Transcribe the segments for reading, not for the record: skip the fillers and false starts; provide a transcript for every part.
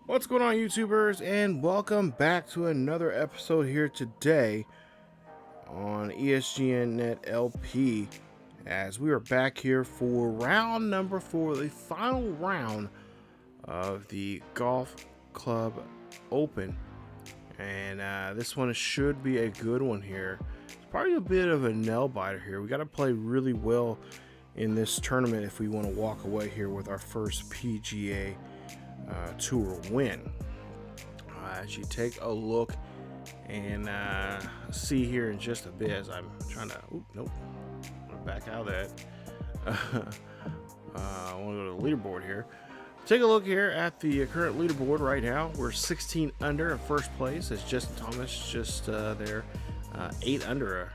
What's going on, YouTubers, and welcome back to another episode here today on ESGNet LP, as we are back here for round number 4, the final round of the Golf Club Open. And this one should be a good one here. It's probably a bit of a nail biter here. We got to play really well in this tournament if we want to walk away here with our first PGA Tour win. As you take a look and see here in just a bit, as I'm trying to, nope, I'm gonna back out of that. I want to go to the leaderboard here. Take a look here at the current leaderboard right now. We're 16 under in first place. It's Justin Thomas just there, 8 under,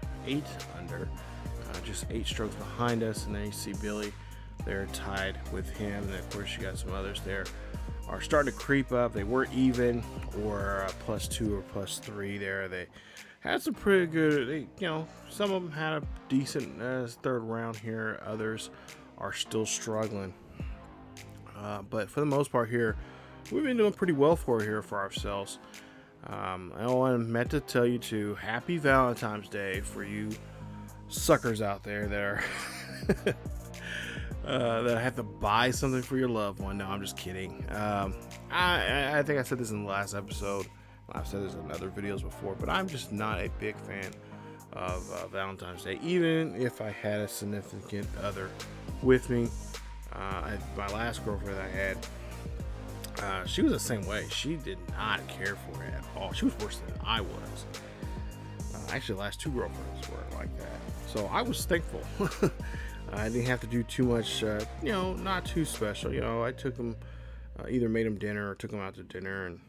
just 8 strokes behind us, and then you see Billy there tied with him, and of course you got some others there are starting to creep up. They were even or +2 or +3 there. They had some pretty good, some of them had a decent third round here. Others are still struggling. But for the most part here, we've been doing pretty well for ourselves. I meant to tell you too, happy Valentine's Day for you suckers out there that are that have to buy something for your loved one. No, I'm just kidding. I think I said this in the last episode. I've said this in other videos before, but I'm just not a big fan of Valentine's Day, even if I had a significant other with me. My last girlfriend I had, she was the same way. She did not care for it at all. She was worse than I was. Actually, the last 2 girlfriends were like that, so I was thankful. I didn't have to do too much, not too special. I took them, either made them dinner or took them out to dinner, and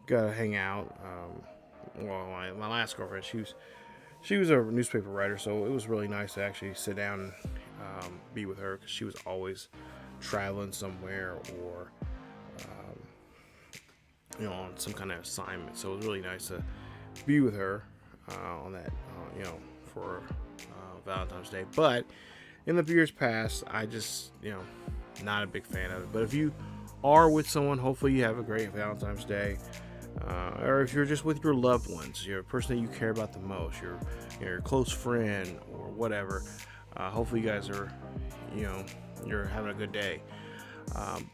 got to hang out. My last girlfriend, she was a newspaper writer, so it was really nice to actually sit down and be with her, because she was always traveling somewhere or on some kind of assignment. So it was really nice to be with her on that, for Valentine's Day. But in the years past, I just, not a big fan of it. But if you are with someone, hopefully you have a great Valentine's Day. Or if you're just with your loved ones, your person that you care about the most, your close friend or whatever, hopefully you guys are, you're having a good day.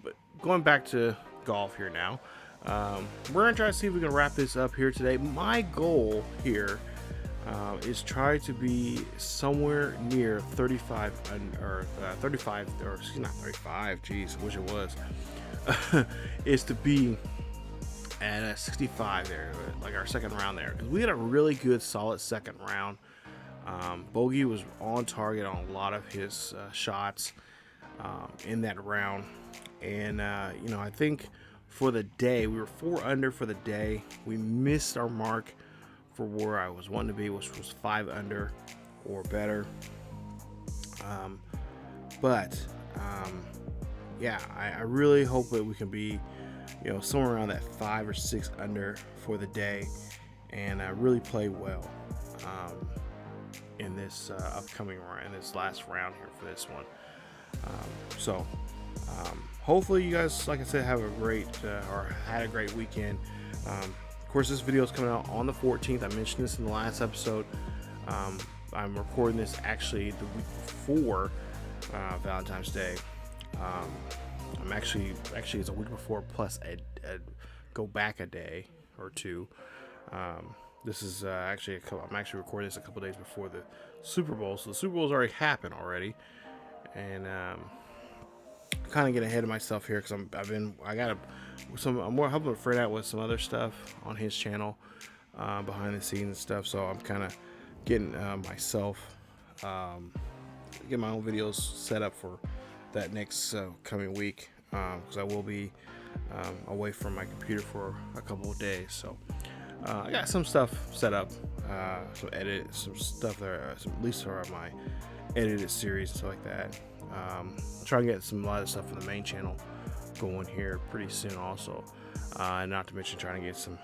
But going back to golf here now, we're gonna try to see if we can wrap this up here today. My goal here is try to be somewhere near 35 or 35, or excuse me, not 35. Geez, I wish it was. Is to be at a 65 there, like our second round there, because we had a really good, solid second round. Bogey was on target on a lot of his shots in that round, and I think for the day we were 4 under for the day. We missed our mark for where I was wanting to be, which was 5 under or better. I really hope that we can be, somewhere around that 5 or 6 under for the day, and really play well in this upcoming round, in this last round here for this one. Hopefully you guys, like I said, have a great or had a great weekend. Of course, this video is coming out on the 14th. I mentioned this in the last episode. I'm recording this actually the week before Valentine's Day. I'm actually it's a week before plus a go back a day or 2. This is I'm actually recording this a couple days before the Super Bowl, so the Super Bowl's already happened already, and kind of get ahead of myself here, because I'm more helping a friend out with some other stuff on his channel, behind the scenes and stuff. So I'm kind of getting myself get my own videos set up for that next coming week, because I will be away from my computer for a couple of days. So I got some stuff set up, some stuff there, at least for my edited series and stuff like that. I'm trying to get a lot of stuff for the main channel going here pretty soon also, and not to mention trying to get some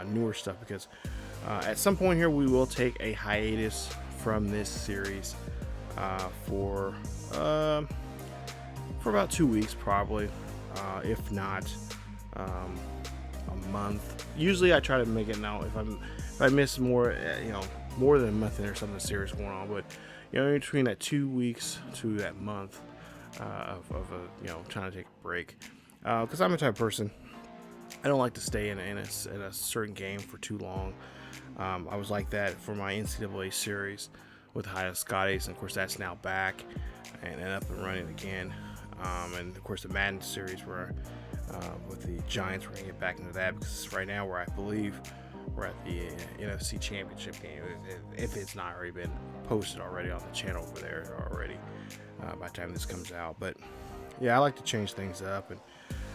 newer stuff, because at some point here we will take a hiatus from this series for about 2 weeks probably. if not a month. Usually I try to make it now. If I miss more, more than a month, and there's something serious going on. But in between that 2 weeks to that month trying to take a break, because I'm the type of person, I don't like to stay in a certain game for too long. I was like that for my NCAA series with High Scotties, and of course that's now back and up and running again. And of course the Madden series where with the Giants, we're gonna get back into that, because right now I believe we're at the NFC Championship game, if it's not already been posted already on the channel over there already by the time this comes out. But yeah, I like to change things up, and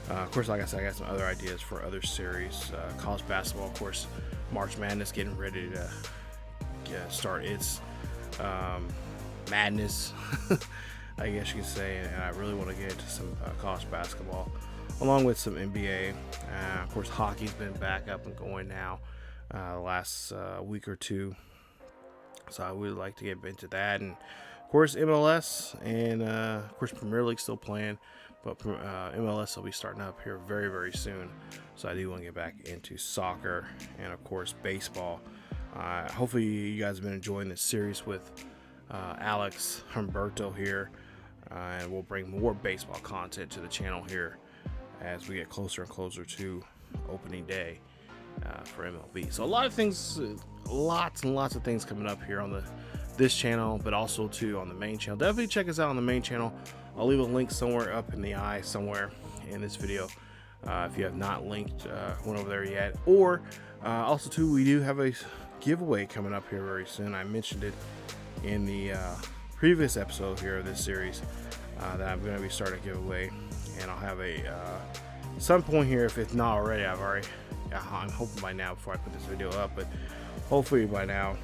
of course, like I said, I got some other ideas for other series. College basketball, of course, March Madness getting ready to start its madness, I guess you could say, and I really want to get into some college basketball, along with some NBA. Of course, hockey's been back up and going now the last week or two, so I would like to get into that. And of course, MLS and of course Premier League still playing, but MLS will be starting up here very, very soon. So I do want to get back into soccer and of course baseball. Hopefully you guys have been enjoying this series with Alex Humberto here, and we'll bring more baseball content to the channel here as we get closer and closer to opening day for MLB. So a lot of things, lots and lots of things coming up here on this channel, but also too on the main channel. Definitely check us out on the main channel. I'll leave a link somewhere up in the eye somewhere in this video if you have not linked one over there yet. Or also too, we do have a giveaway coming up here very soon. I mentioned it in the previous episode here of this series that I'm going to be starting a giveaway, and I'll have a some point here, if it's not already, I'm hoping by now before I put this video up, but hopefully by now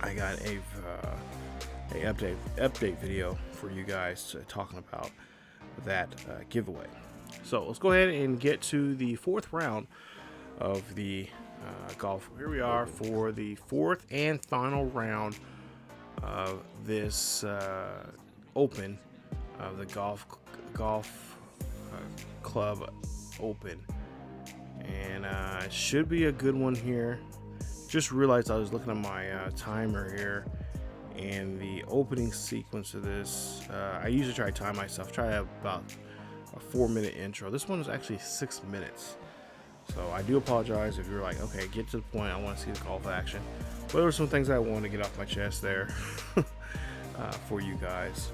I got a update video for you guys talking about that giveaway. So let's go ahead and get to the fourth round of the golf. Here we are for the fourth and final round of this Open of the golf club Open, and it should be a good one here. Just realized I was looking at my timer here, and the opening sequence of this, I usually try to time myself, try to have about a 4-minute intro. This one is actually 6 minutes, so I do apologize if you're like, okay, get to the point, I want to see the golf action. But there were some things I wanted to get off my chest there for you guys.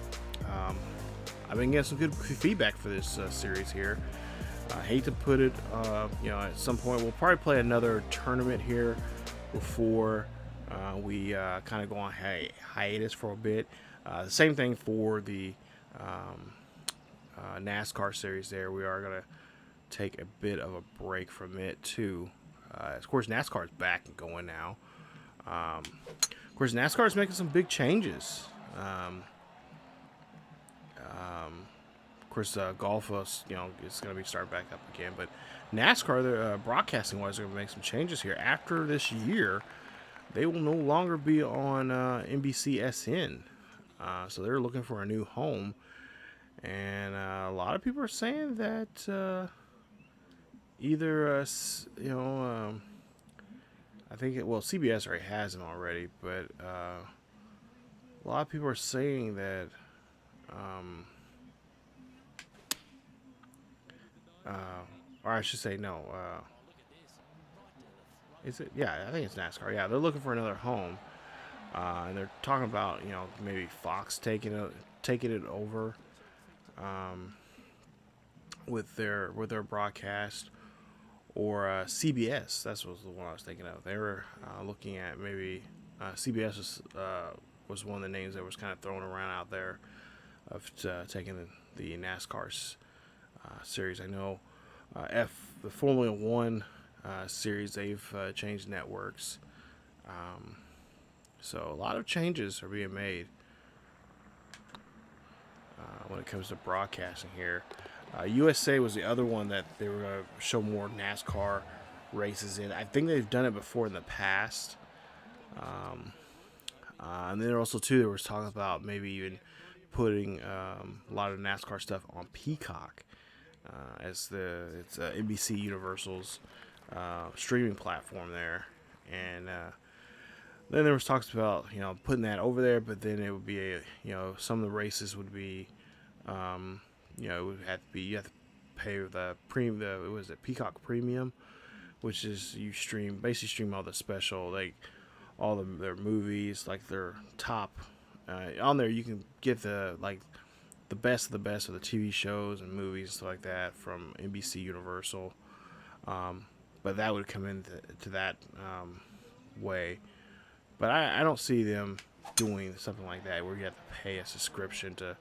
I've been getting some good feedback for this series here. I hate to put it, at some point we'll probably play another tournament here before we kind of go on hiatus for a bit. The same thing for the NASCAR series there. We are going to take a bit of a break from it too. Of course, NASCAR is back and going now. Of course, NASCAR is making some big changes. Of course, golf, it's going to be started back up again. But NASCAR, they're broadcasting-wise, they're going to make some changes here. After this year, they will no longer be on NBCSN. So they're looking for a new home. And a lot of people are saying that either, I think CBS already has them already, but a lot of people are saying that or I should say no. Is it? Yeah, I think it's NASCAR. Yeah, they're looking for another home, and they're talking about maybe Fox taking it over with their broadcast, or CBS. That's was the one I was thinking of. They were looking at maybe CBS was one of the names that was kind of thrown around out there of taking the NASCAR series. I know the Formula One series, they've changed networks, so a lot of changes are being made when it comes to broadcasting here. USA was the other one that they were going to show more NASCAR races in. I think they've done it before in the past. And then also too, there was talking about maybe even putting a lot of NASCAR stuff on Peacock. as it's NBC Universal's streaming platform there, and then there was talks about putting that over there, but then it would be some of the races would be it would have to be you have to pay the Peacock Premium, which is you basically stream all the special all their movies, like their top on there. You can get the best of the best of the TV shows and movies and stuff like that from NBC Universal. But that would come into that way. But I don't see them doing something like that where you have to pay a subscription to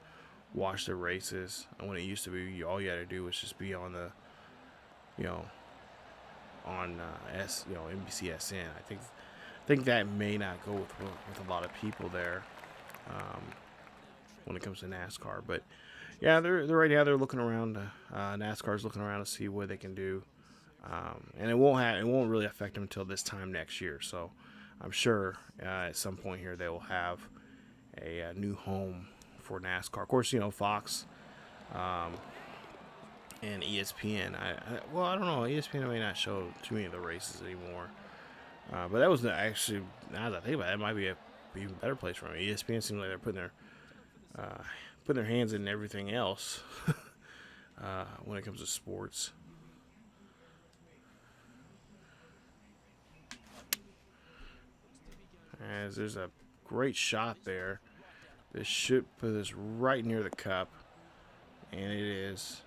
watch the races. And when it used to be, all you had to do was just be on the, NBC SN. I think that may not go with a lot of people there when it comes to NASCAR. But yeah, they're right now they're looking around. NASCAR's looking around to see what they can do, and it won't really affect them until this time next year. So I'm sure at some point here they will have a new home for NASCAR. Of course, Fox and ESPN. I don't know. ESPN may not show too many of the races anymore. But that was actually, now that I think about it, it might be a even better place for them. ESPN seems like they're putting their hands in everything else when it comes to sports. As there's a great shot there. This should put this right near the cup, and it is.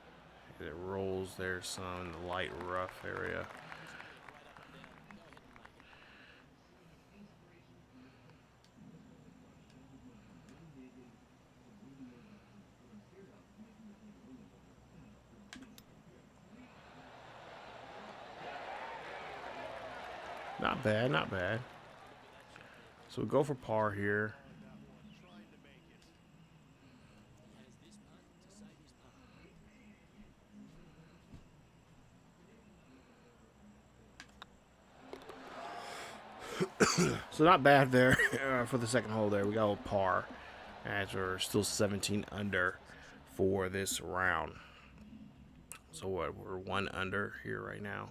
It rolls there some in the light rough area. Not bad, not bad. So we go for par here. So not bad there for the second hole there. We got a par as we're still 17 under for this round. So what, we're 1 under here right now.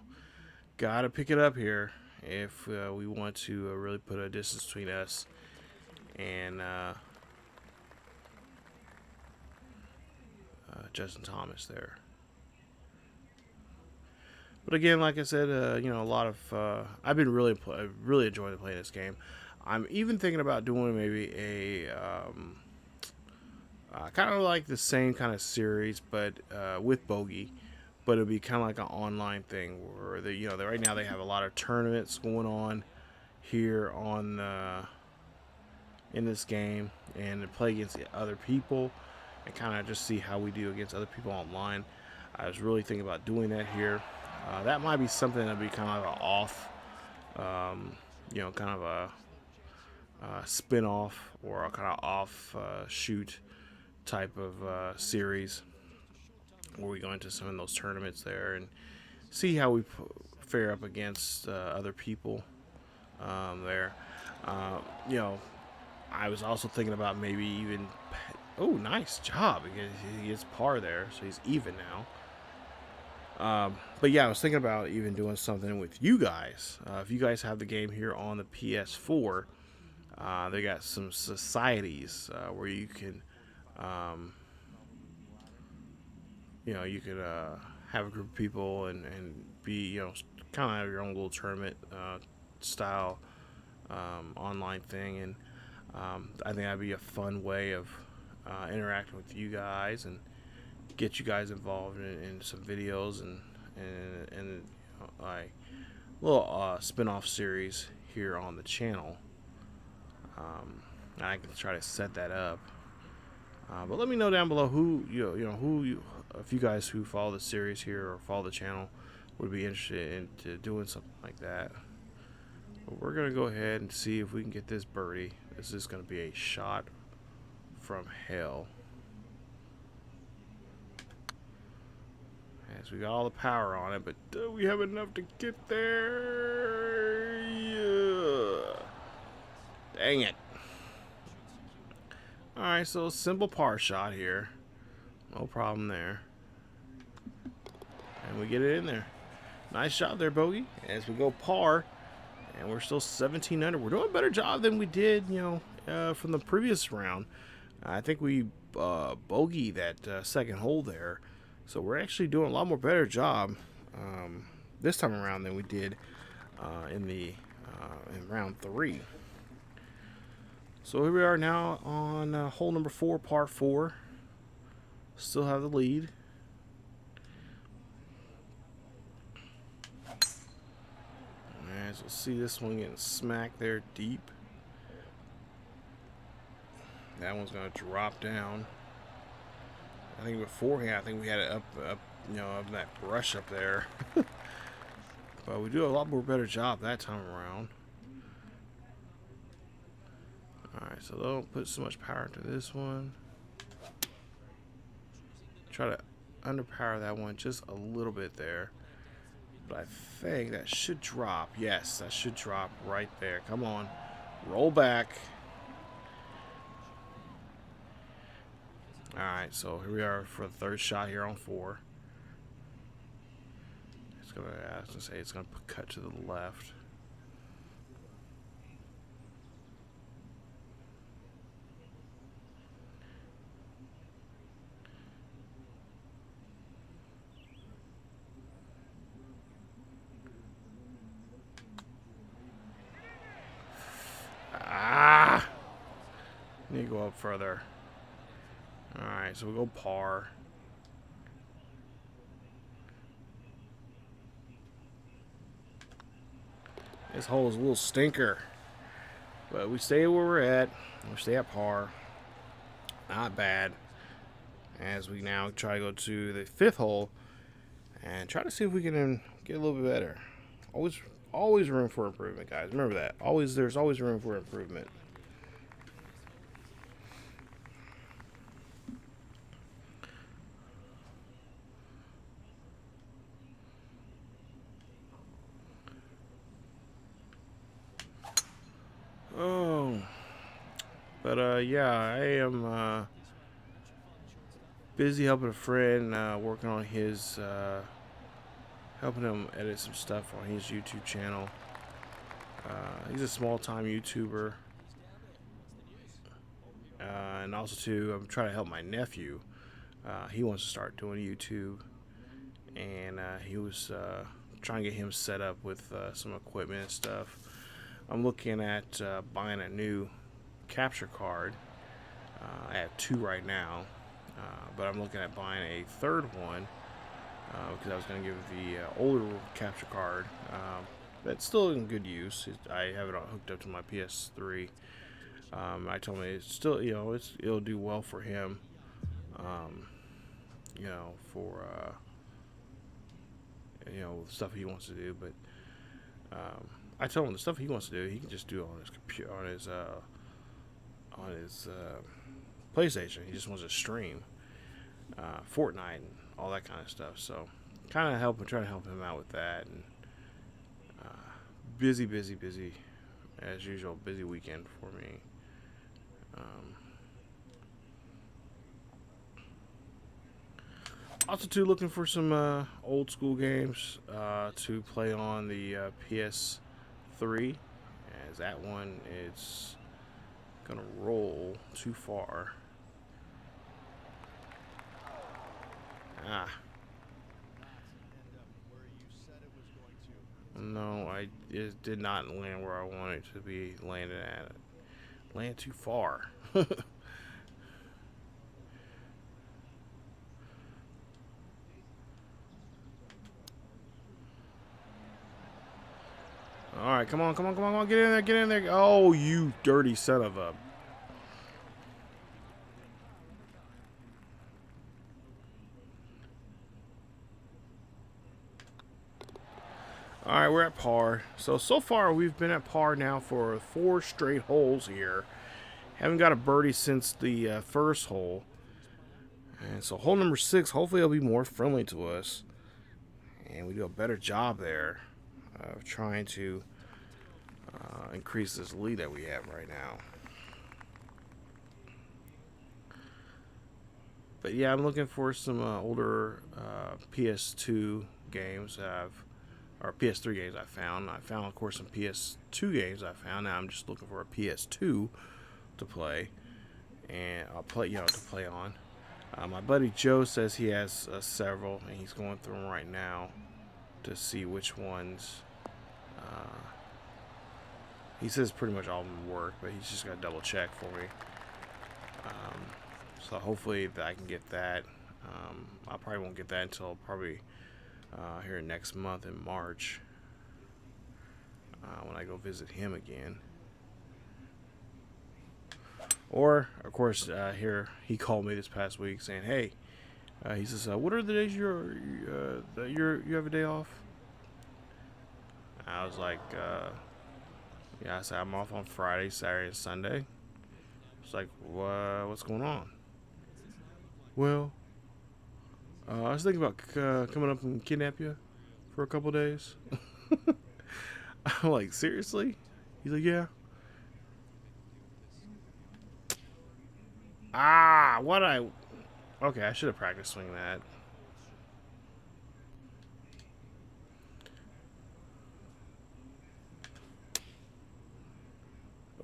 Got to pick it up here if we want to really put a distance between us and Justin Thomas there. But again, like I said, a lot of I've been really enjoying playing this game. I'm even thinking about doing maybe a kind of like the same kind of series, but with Bogey. But it'll be kind of like an online thing where right now they have a lot of tournaments going on here on in this game, and to play against other people and kind of just see how we do against other people online. I was really thinking about doing that here. That might be something that'd be kind of like an off, kind of a spin-off or a kind of off shoot type of series where we go into some of those tournaments there and see how we fare up against other people there. I was also thinking about maybe even. Oh, nice job! He gets par there, so he's even now. But yeah, I was thinking about even doing something with you guys. If you guys have the game here on the PS4, they got some societies where you can, you could have a group of people and be, kind of have your own little tournament style online thing. And I think that'd be a fun way of interacting with you guys and get you guys involved in some videos and like little spin-off series here on the channel. I can try to set that up. But let me know down below who if you guys who follow the series here or follow the channel would be interested in doing something like that. But we're gonna go ahead and see if we can get this birdie. This is gonna be a shot from hell. As we got all the power on it, but do we have enough to get there? Yeah. Dang it. Alright, so simple par shot here. No problem there. and we get it in there. Nice job there, Bogey. As we go par, and we're still 17 under. We're doing a better job than we did, from the previous round. I think we bogeyed that second hole there, so we're actually doing a lot more better job this time around than we did in round 3. So here we are now on hole number 4, par 4. Still have the lead. As you'll see, this one getting smacked there deep. That one's going to drop down. I think beforehand, I think we had it up in that brush up there. But we do a lot more better job that time around. Alright, so don't put so much power into this one. Try to underpower that one just a little bit there. But I think that should drop. Yes, that should drop right there. Come on. Roll back. Alright, so here we are for the third shot here on 4. I was gonna say it's gonna cut to the left. Need to go up further. Alright, so we'll go par. This hole is a little stinker. But we stay where we're at. We stay at par. Not bad. As we now try to go to the 5th hole and try to see if we can get a little bit better. Always room for improvement, guys. Remember that. There's always room for improvement. Oh, but yeah, I am busy helping a friend, working on his, helping him edit some stuff on his YouTube channel. He's a small-time YouTuber, and also too, I'm trying to help my nephew. He wants to start doing YouTube, and he was trying to get him set up with some equipment and stuff. I'm looking at buying a new capture card. I have 2 right now, but I'm looking at buying a 3rd one because I was going to give the older capture card. That's still in good use. I have it hooked up to my PS3. I told him it's still, it'll do well for him. For stuff he wants to do, but. I told him the stuff he wants to do, he can just do on his computer, on his PlayStation. He just wants to stream Fortnite and all that kind of stuff. So, trying to help him out with that. And busy as usual. Busy weekend for me. Also, too, looking for some old school games to play on the PS3, as that one is gonna roll too far. No, it did not land where I wanted it to be landed at. Land too far. Alright, come on, get in there. Oh, you dirty son of a... Alright, we're at par. So far we've been at par now for 4 straight holes here. Haven't got a birdie since the first hole. And so hole number 6, hopefully it'll be more friendly to us. And we do a better job there of trying to increase this lead that we have right now. But yeah, I'm looking for some older PS2 games or PS3 games I found. I found, of course, some PS2 games I found. Now I'm just looking for a PS2 to play, and I'll play, to play on. My buddy Joe says he has several, and he's going through them right now to see which ones. He says pretty much all of them work, but he's just got to double check for me. So hopefully that I can get that. I probably won't get that until probably here next month in March when I go visit him again. Or, of course, here he called me this past week saying, "Hey," he says, "What are the days you have a day off?" I was like, "Yeah," I said, "I'm off on Friday, Saturday, and Sunday." It's like, "What's going on?" "Well, I was thinking about coming up and kidnap you for a couple days." I'm like, "Seriously?" He's like, "Yeah." Okay, I should have practiced swinging that.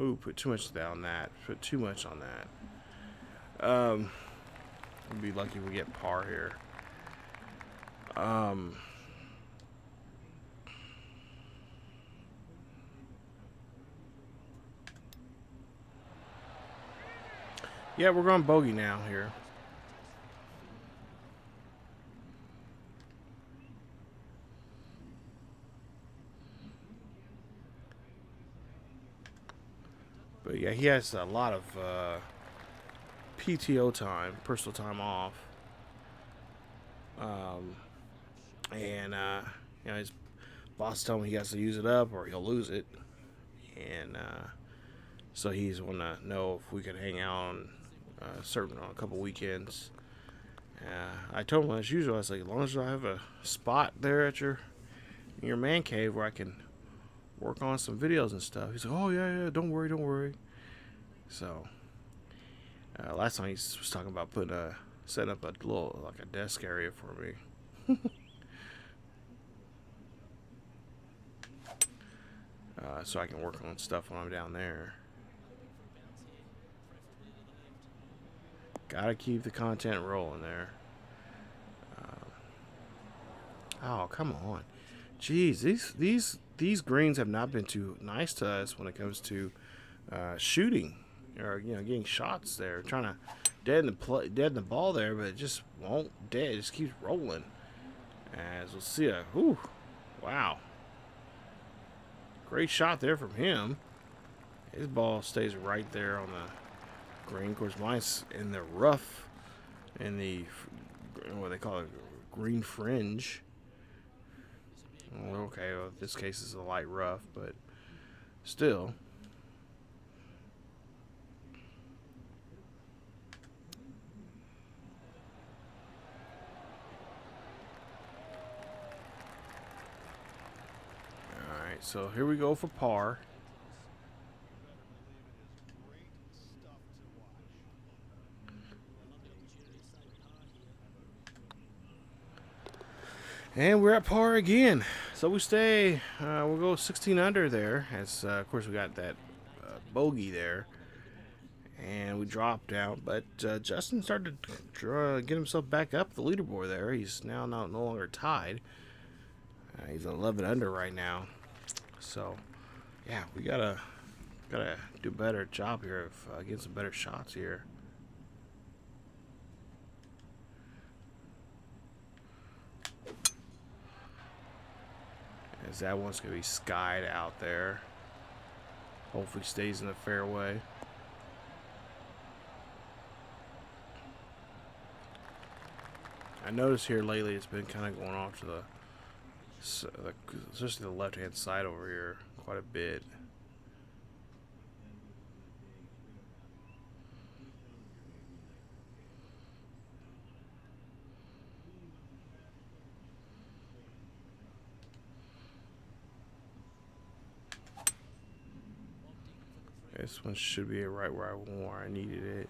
Ooh, put too much down that. Put too much on that. We'll be lucky if we get par here. Yeah, we're going bogey now here. But yeah, he has a lot of PTO time, personal time off. And his boss told him he has to use it up or he'll lose it. And so he's want to know if we could hang out on a couple weekends. I told him as usual, I was like, as long as I have a spot there at your man cave where I can work on some videos and stuff. He's like, "Oh yeah, don't worry." So last time he was talking about setting up a little like a desk area for me. So I can work on stuff when I'm down there. Gotta keep the content rolling there. Oh, come on. Jeez, these greens have not been too nice to us when it comes to shooting or getting shots there. Trying to deaden the ball there, but it just won't dead. It just keeps rolling. As we'll see wow. Great shot there from him. His ball stays right there on the green. Of course, mine's in the rough, in the what they call it, green fringe. Okay, well, this case is a light rough, but still. Alright, so here we go for par. And we're at par again. So we stay, we'll go 16 under there. As, of course, we got that bogey there. And we dropped out. But Justin started to get himself back up the leaderboard there. He's now no longer tied. He's 11 under right now. So, yeah, we gotta do a better job here of getting some better shots here. As that one's gonna be skied out there. Hopefully stays in the fairway. I noticed here lately it's been kind of going off to especially the left-hand side over here quite a bit. This one should be right where I needed it.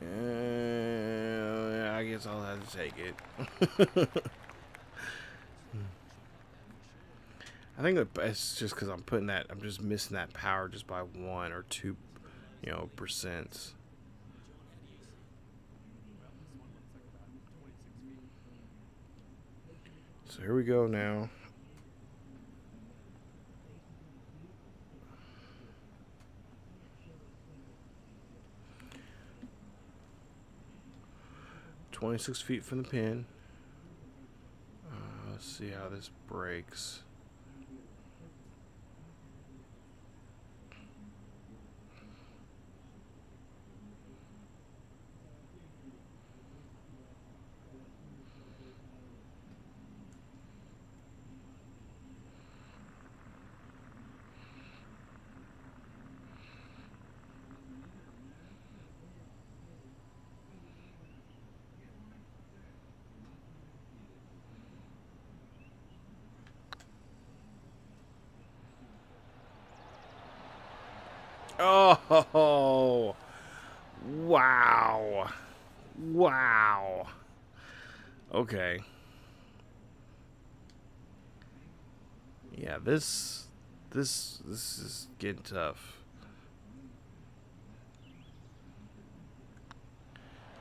And guess I'll have to take it. I think it's just because I'm just missing that power just by 1 or 2, percents. So here we go now. "26 feet from the pin." Let's see how this breaks. Oh, wow. Wow. Okay. Yeah, this is getting tough.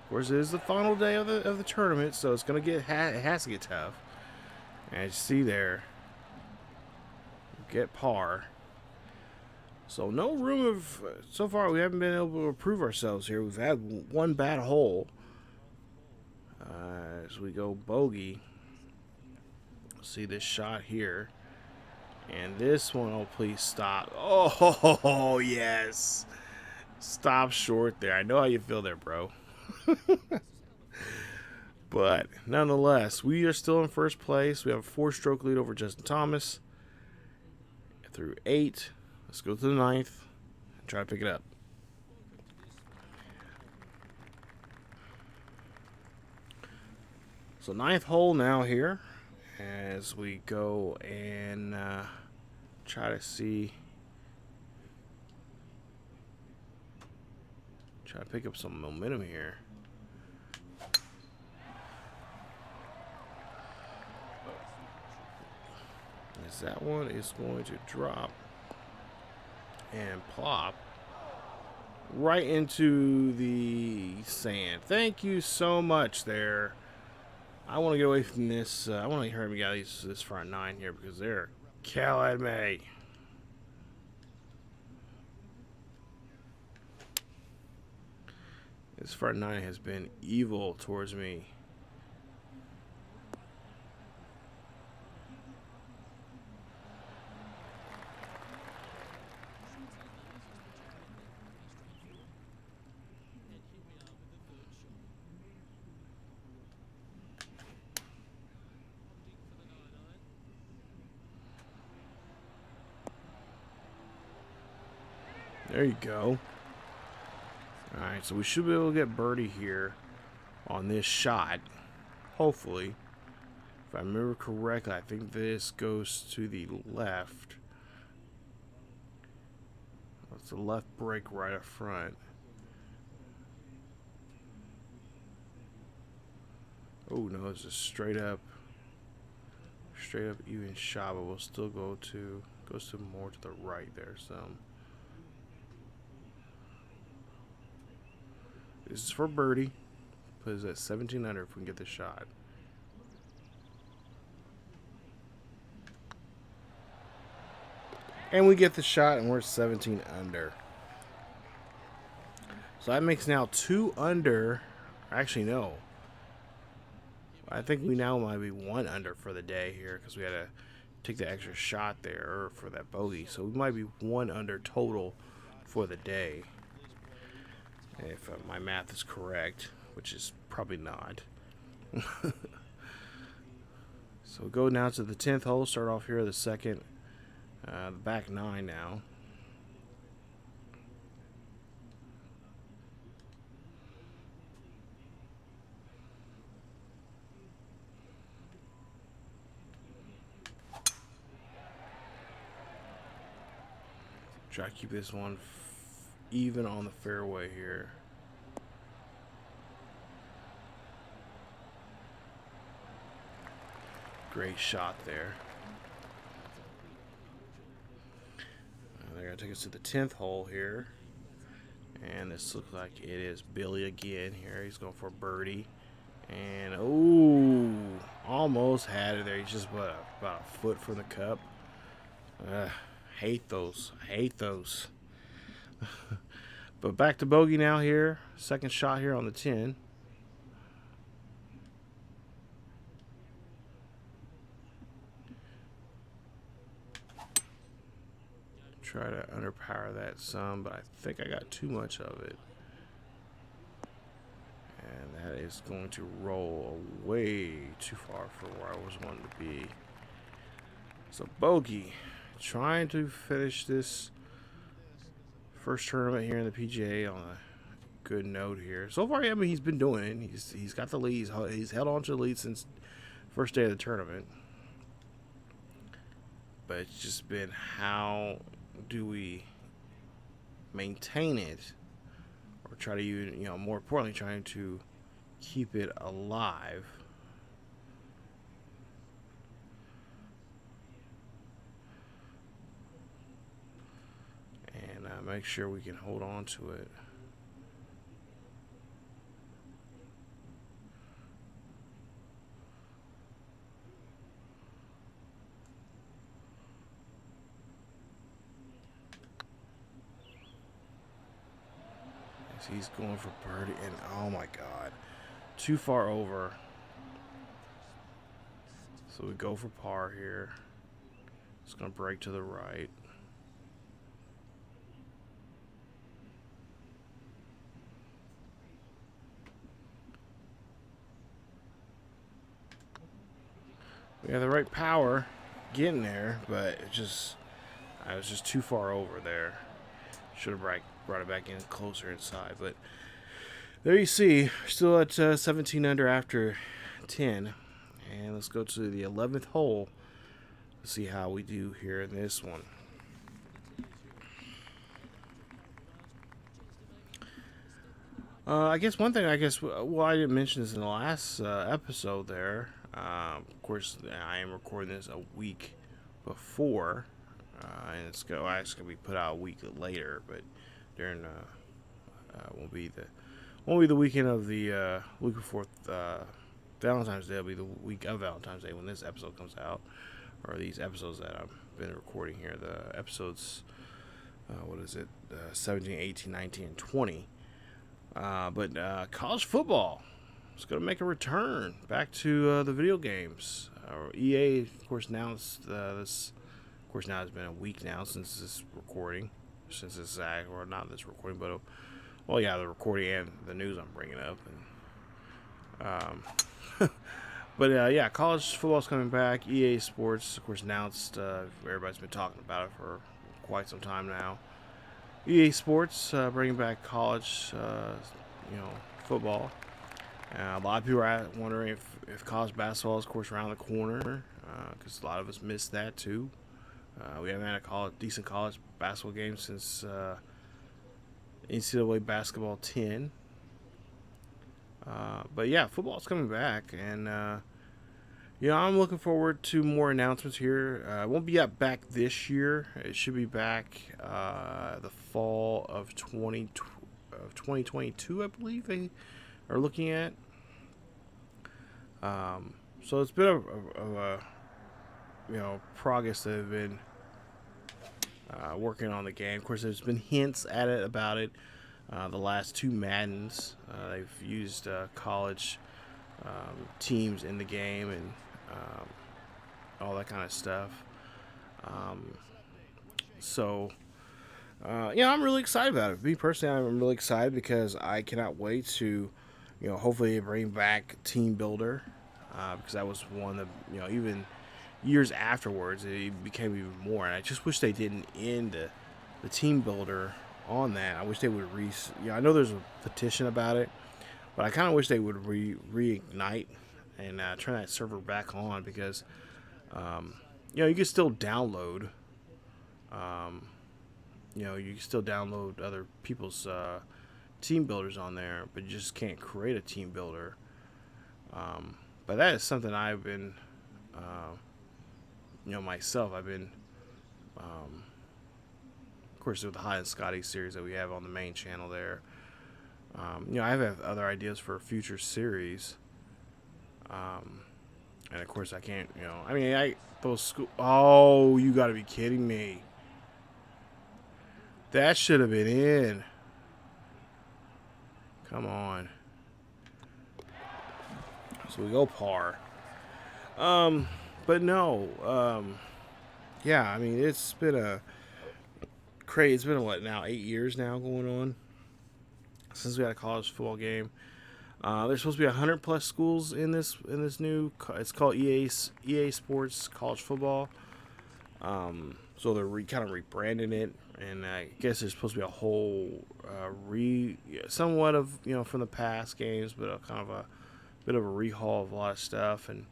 Of course, it is the final day of the tournament, so it's gonna get it has to get tough. And you see there, get par. So no room of so far we haven't been able to prove ourselves here. We've had one bad hole. As we go bogey. See this shot here. And this one, oh, please stop. Oh, yes. Stop short there. I know how you feel there, bro. But nonetheless, we are still in first place. We have a 4-stroke lead over Justin Thomas. Through 8. Let's go to the 9th and try to pick it up. So 9th hole now here. As we go and try to pick up some momentum here. As that one is going to drop and plop right into the sand. Thank you so much there. I want to get away from this. I want to hear me get this front 9 here because they're killing me. This front 9 has been evil towards me. There you go. Alright, so we should be able to get birdie here on this shot. Hopefully. If I remember correctly, I think this goes to the left. That's the left break right up front. Oh no, it's a straight up even shot, but we'll still goes to more to the right there some. This is for birdie. Put us at 17 under if we can get the shot. And we get the shot, and we're 17 under. So that makes now 2 under. Actually, no. I think we now might be 1 under for the day here because we had to take the extra shot there for that bogey. So we might be 1 under total for the day. If my math is correct, which is probably not. So go now to the 10th hole. Start off here the second, the back 9 now. Try to keep this one even on the fairway here. Great shot there. They're going to take us to the 10th hole here. And this looks like it is Billy again here. He's going for a birdie. And, oh, almost had it there. He's just about a foot from the cup. Hate those. Hate those. But back to Bogey now here. Second shot here on the 10. Try to underpower that some, but I think I got too much of it. And that is going to roll way too far for where I was wanting to be. So Bogey trying to finish this first tournament here in the PGA on a good note here. So far, I mean, he's been doing it. He's got the lead. He's held on to the lead since first day of the tournament. But it's just been, how do we maintain it, or try to, more importantly, trying to keep it alive. And make sure we can hold on to it. He's going for birdie, and oh my god, too far over. So we go for par here. It's going to break to the right. We have the right power getting there, but I was just too far over there. Should have brought it back in closer inside, but there you see, still at 17 under after 10. And let's go to the 11th hole to see how we do here in this one. I guess one thing, well, I didn't mention this in the last episode there. Of course, I am recording this a week before, and it's going to be put out a week later, but during won't be the weekend of the week before Valentine's Day. It'll be the week of Valentine's Day when this episode comes out, or these episodes that I've been recording here. The episodes, 17, 18, 19, and 20. But college football is going to make a return back to the video games. EA, of course, announced this. Of course, now it's been a week now since this recording, or not this recording, but the recording and the news I'm bringing up. And but college football's coming back. EA Sports, of course, announced. Everybody's been talking about it for quite some time now. EA Sports bringing back college, football. A lot of people are wondering if college basketball is, of course, around the corner, because a lot of us missed that too. We haven't had a decent college basketball game since NCAA Basketball 10. But yeah, football's coming back, and I'm looking forward to more announcements here. It won't be back this year. It should be back the fall of 2022, I believe they are looking at. So it's been a progress that have been working on the game. Of course, there's been hints about it. The last two Maddens, they've used college teams in the game and all that kind of stuff. I'm really excited about it. Me personally, I'm really excited because I cannot wait to, hopefully bring back Team Builder, because that was one of the, even years afterwards, it became even more. And I just wish they didn't end the Team Builder on that. I wish they would I know there's a petition about it, but I kind of wish they would reignite and turn that server back on, because you can still download you can still download other people's team builders on there, but you just can't create a team builder. But that is something I've been myself, I've been, of course, with the High and Scotty series that we have on the main channel there. I have other ideas for future series. And of course, I can't, those school. Oh, you got to be kidding me. That should have been in. Come on. So we go par. But no. Yeah, I mean, it's been a crazy. It's been what now? 8 years now going on since we had a college football game. There's supposed to be 100+ schools in this new. It's called EA Sports College Football. So they're kind of rebranding it, and I guess there's supposed to be a whole somewhat of from the past games, but a kind of a bit of a rehaul of a lot of stuff. And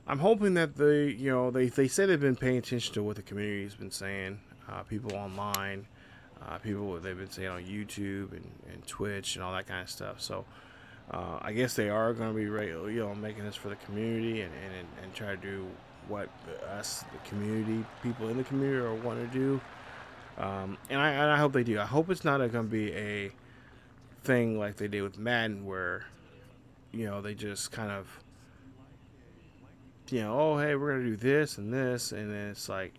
I'm hoping that they say they've been paying attention to what the community's been saying, people online, people they've been saying on YouTube and Twitch and all that kind of stuff. So. I guess they are going to be making this for the community and try to do what us, the community, people in the community are wanting to do. And I hope they do. I hope it's not going to be a thing like they did with Madden where, they just kind of, oh, hey, we're going to do this, and then it's like,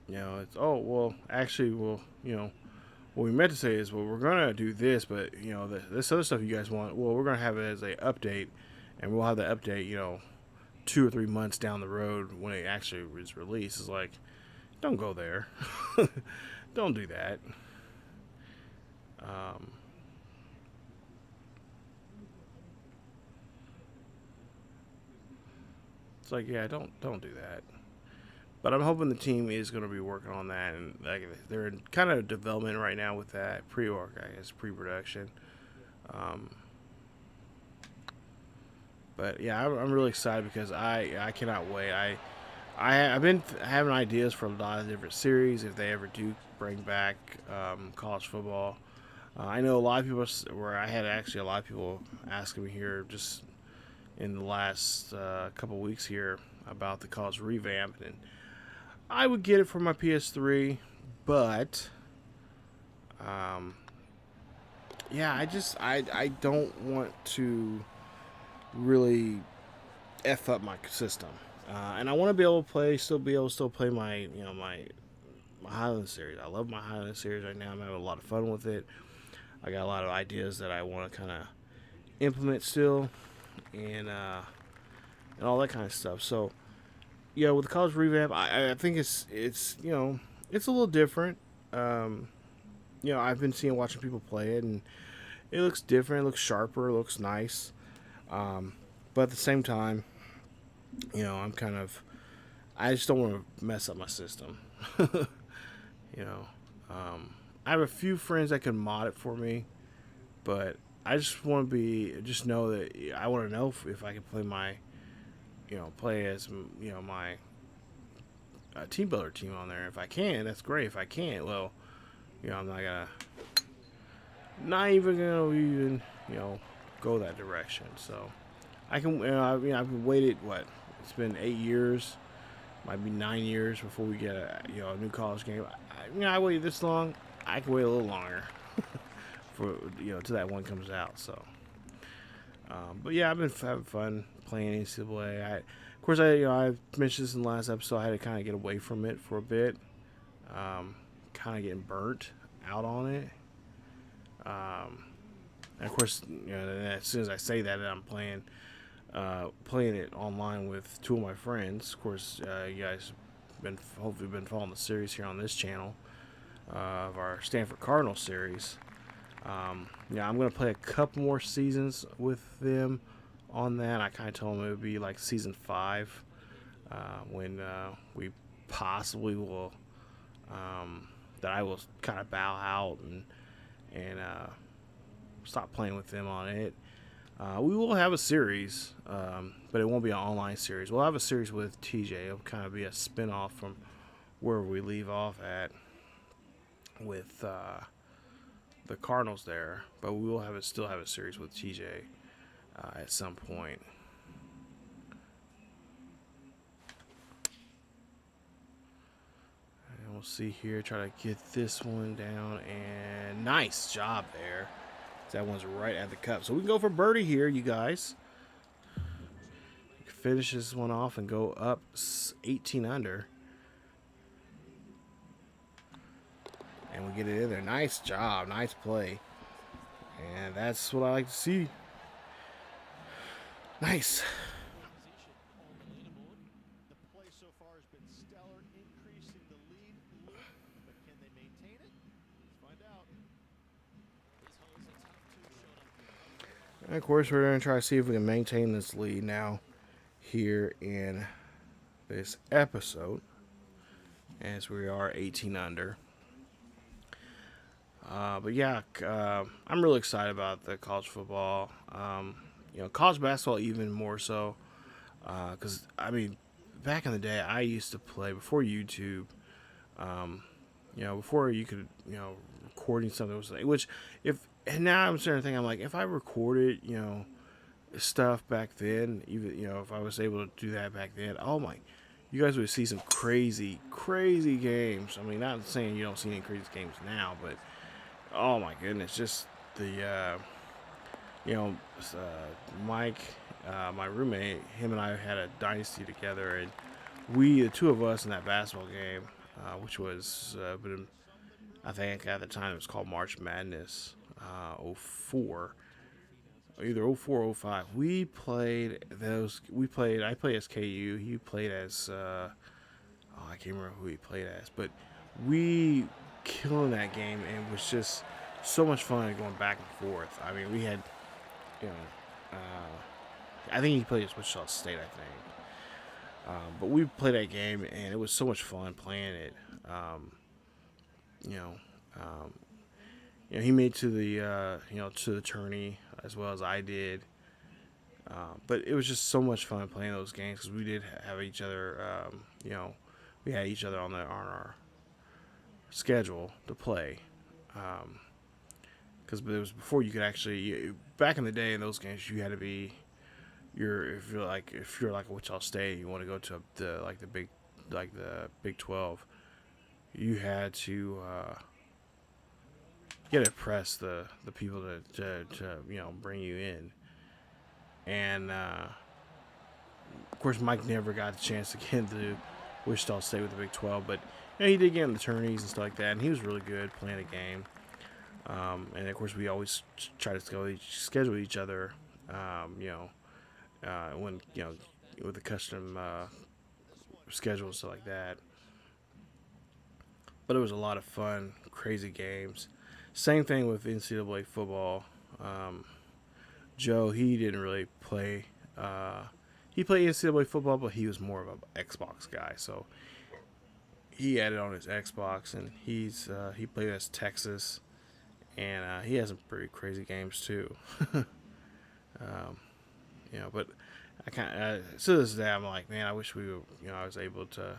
it's, oh, well, actually, what we meant to say is, well, we're going to do this, but, this other stuff you guys want, well, we're going to have it as a update, and we'll have the update, 2 or 3 months down the road when it actually is released. It's like, don't go there. Don't do that. It's like, yeah, don't do that. But I'm hoping the team is going to be working on that, and like they're in kind of development right now with that pre-production. But yeah, I'm really excited because I cannot wait. I've been having ideas for a lot of different series if they ever do bring back college football. I know a lot of people I had actually a lot of people asking me here just in the last couple weeks here about the college revamp, and I would get it for my PS3, but yeah, I don't want to really f up my system, and I want to be able to still play my my Highland series. I love my Highland series right now. I'm having a lot of fun with it. I got a lot of ideas that I want to kind of implement still, and all that kind of stuff. So. Yeah, with the college revamp, I think it's it's a little different. I've been watching people play it, and it looks different. It looks sharper. It looks nice. But at the same time, I'm kind of, I just don't want to mess up my system. you know, I have a few friends that can mod it for me, but I just want to know that I want to know if I can play my. Play as my team builder team on there. If I can, that's great. If I can't, well, I'm not even gonna go that direction. So I can. I've waited it's been 8 years, might be 9 years before we get a new college game. I waited this long. I can wait a little longer for till that one comes out. So. But yeah, I've been having fun playing NCAA. Of course, I mentioned this in the last episode. I had to kind of get away from it for a bit, kind of getting burnt out on it. And of course, as soon as I say that, I'm playing it online with 2 of my friends. Of course, you guys hopefully been following the series here on this channel of our Stanford Cardinal series. I'm going to play a couple more seasons with them on that. I kind of told them it would be like season 5 when we possibly will, that I will kind of bow out and stop playing with them on it. We will have a series, but it won't be an online series. We'll have a series with TJ. It'll kind of be a spin-off from where we leave off at with the Cardinals there, but we will still have a series with TJ at some point. we'll see here. Try to get this one down, and nice job there. That one's right at the cup. So we can go for birdie here, you guys. Finish this one off and go up 18 under. And we get it in there. Nice job. Nice play. And that's what I like to see. Nice. And of course, we're going to try to see if we can maintain this lead now here in this episode, as we are 18 under. But yeah, I'm really excited about the college football. College basketball even more so, because I mean, back in the day, I used to play before YouTube. Before you could, recording something was like, and now I'm starting to think, I'm like, if I recorded, stuff back then, even, if I was able to do that back then, oh my, you guys would see some crazy, crazy games. I mean, not saying you don't see any crazy games now, but oh my goodness, just the, Mike, my roommate, him and I had a dynasty together, and the two of us in that basketball game, which was, I think at the time it was called March Madness, 04, either 04 or 05. I played as KU, he played as, I can't remember who he played as, but we killing that game, and it was just so much fun going back and forth. I mean, we had, I think he played at Wichita State, I think. But we played that game, and it was so much fun playing it. He made to the tourney as well as I did. But it was just so much fun playing those games because we did have each other. We had each other on our schedule to play. Because it was before you could actually. Back in the day, in those games, you had to be. If you're like a Wichita State, you want to go to the Big 12. You had to. You had to press the people to bring you in, and of course Mike never got the chance to get into Wichita State with the Big 12, but he did get in the tourneys and stuff like that, and he was really good playing a game. And of course we always try to schedule each other, when with the custom schedule and stuff like that. But it was a lot of fun, crazy games. Same thing with NCAA football. Joe, he didn't really play. He played NCAA football, but he was more of an Xbox guy. So he had it on his Xbox, and he played as Texas, and he has some pretty crazy games too. But I to this day, I'm like, man, I wish we were, I was able to,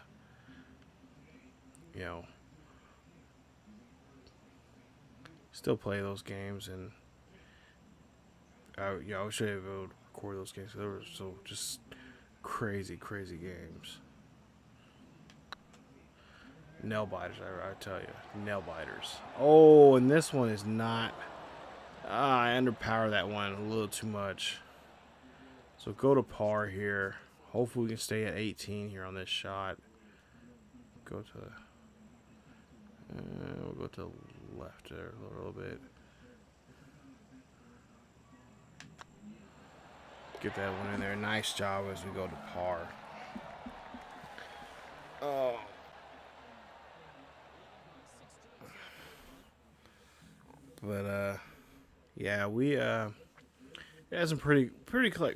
still play those games, and I wish I was able to record those games. They were so just crazy, crazy games. Nail biters, I tell you, nail biters. Oh, and this one is not. I underpower that one a little too much. So go to par here. Hopefully we can stay at 18 here on this shot. We'll go to the left there a little bit. Get that one in there. Nice job as we go to par. Oh. But yeah, we had some pretty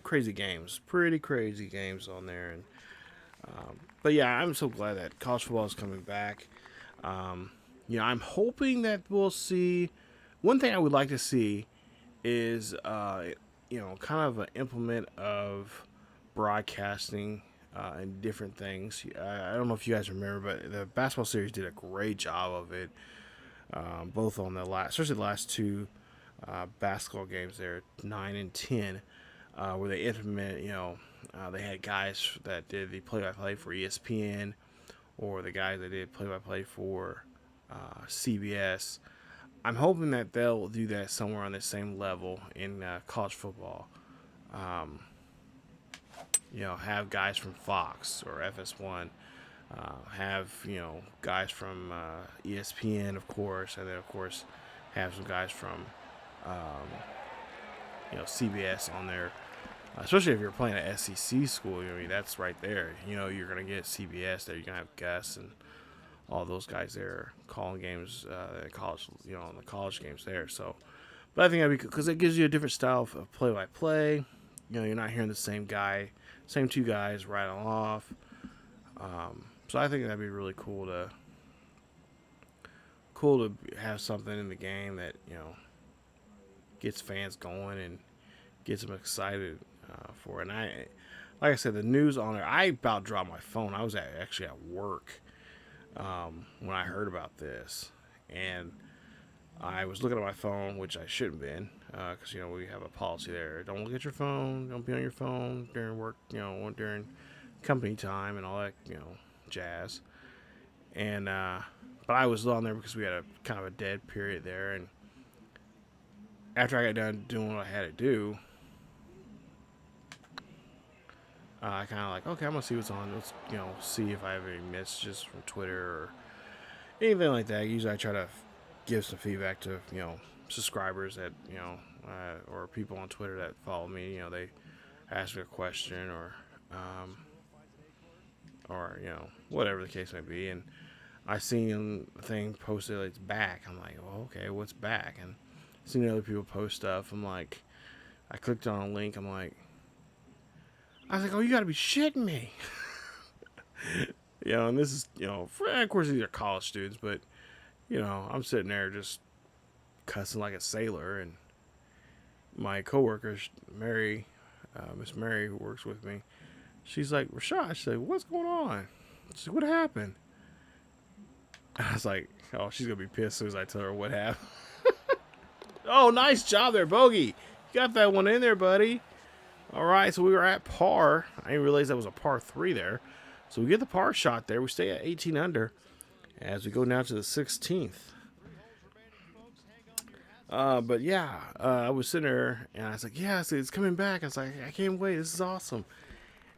crazy games. Pretty crazy games on there, and but yeah, I'm so glad that college football is coming back. I'm hoping that we'll see. One thing I would like to see is, kind of an implement of broadcasting and different things. I don't know if you guys remember, but the basketball series did a great job of it, both on especially the last two basketball games there, 9 and 10, where they implemented, they had guys that did the play-by-play for ESPN or the guys that did play-by-play for CBS. I'm hoping that they'll do that somewhere on the same level in college football. Um, have guys from Fox or FS1, have guys from ESPN, of course, and then of course have some guys from um, CBS on there. Especially if you're playing at SEC school, I mean that's right there. You're gonna get CBS there. You're gonna have Gus and all those guys there calling games at college, on the college games there. So, but I think that'd be because it gives you a different style of play-by-play. You're not hearing the same two guys rattling off. So I think that'd be really cool to have something in the game that gets fans going and gets them excited for it. And like I said, the news on there, I about dropped my phone. I was actually at work when I heard about this, and I was looking at my phone, which I shouldn't have been, because we have a policy there. Don't look at your phone. Don't be on your phone during work. During company time and all that. Jazz. And but I was on there because we had a kind of a dead period there, and after I got done doing what I had to do, I kind of like, okay, I'm gonna see what's on. Let's see if I have any messages from Twitter or anything like that. Usually I try to give some feedback to subscribers that or people on Twitter that follow me. They ask me a question or whatever the case may be, and I seen a thing posted like it's back. I'm like, well, okay, what's back? And seen other people post stuff. I'm like, I clicked on a link. I was like, oh, you gotta be shitting me. And this is, of course these are college students, but, I'm sitting there just cussing like a sailor, and my coworker, Mary, Miss Mary, who works with me, she's like, Rashad, she's like, what's going on? She's like, what happened? And I was like, oh, she's gonna be pissed as soon as I tell her what happened. Oh, nice job there, Bogey. You got that one in there, buddy. All right, so we were at par. I didn't realize that was a par 3 there. So we get the par shot there. We stay at 18 under as we go down to the 16th. But yeah, I was sitting there and I was like, yeah, it's coming back. I was like, I can't wait. This is awesome.